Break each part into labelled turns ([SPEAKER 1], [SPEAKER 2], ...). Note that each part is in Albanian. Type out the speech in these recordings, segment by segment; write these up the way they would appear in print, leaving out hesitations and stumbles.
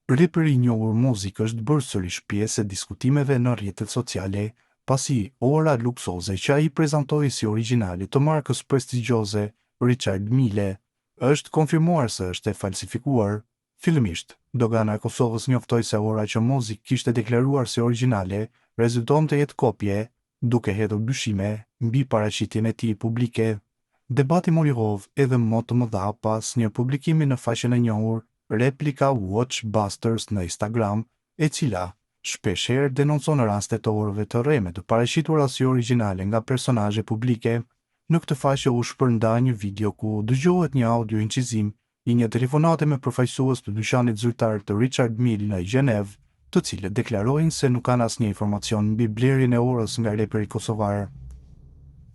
[SPEAKER 1] Raperi i njohur Mozik është bërë sërish pjesë e diskutimeve në rrjetet sociale, pasi ora luksoze që ai prezantoi si origjinale të markës prestigjioze Richard Mille është konfirmuar se është e falsifikuar. Fillimisht, dogana e Kosovës njoftoi se ora që Mozik kishte deklaruar si origjinale rezulton të jetë kopje, duke hedhur dyshime mbi paraqitjen e tij publike. Debati mori rrov edhe më të mëdha pas një publikimi në faqen e njohur Replika Watchbusters në Instagram, e cila shpeshherë denoncon rastet të orëve të rreme të paraqitura si origjinale nga personazhe publike. Në këtë faqe u shpërnda një video ku dëgjohet një audio incizim i një telefonate me përfaqësues të dyqanit zyrtar të Richard Mille në Gjenevë, të cilët deklarojnë se nuk kanë asnjë informacion mbi blerjen e orës nga reperi kosovar.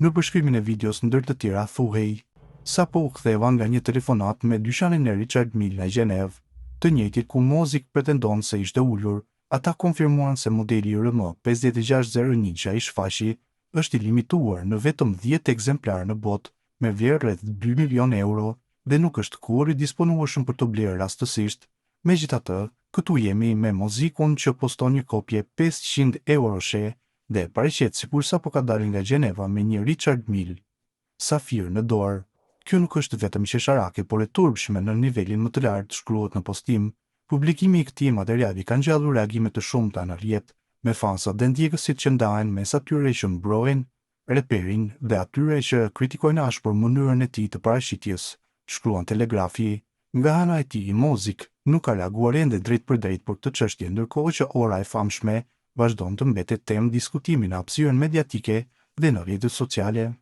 [SPEAKER 1] Në përshkrimin e videos ndër të tjera thuhej: "Sapo u ktheva nga një telefonat me dyqanin e Richard Mille në Gjenevë, të njëjtit ku Mozik pretendon se ishte ulur, ata konfirmuan se modeli RM 5601 që ai shfaqi është i limituar në vetëm 10 ekzemplarë në botë, me vlerë rreth 2 milion euro dhe nuk është kurrë i disponueshëm për të blerë rastësisht. Megjithatë, këtu jemi me Mozikun që poston një kopje 500 euroshe dhe paraqet sikur sapo ka dalë nga Gjeneva me një Richard Mille Safir në dorë. Kjo nuk është vetëm qesharake, por e turpshme në nivelin më të lartë", shkruhet në postim. Publikimi i këtij materiali ka ngjallur reagime të shumta në rrjet, me fansa dhe ndjekësit që ndahen mes atyre që mbrojnë reperin dhe atyre që kritikojnë ashpër mënyrën e tij të paraqitjes, shkruan Telegrafi. Nga ana e tij, Mozik nuk ka reaguar ende drejt për drejt për këtë çështje, ndërkohë që ora e famshme vazhdon të mbetet temë diskutimi në hapësirën mediatike dhe në rrjetet sociale.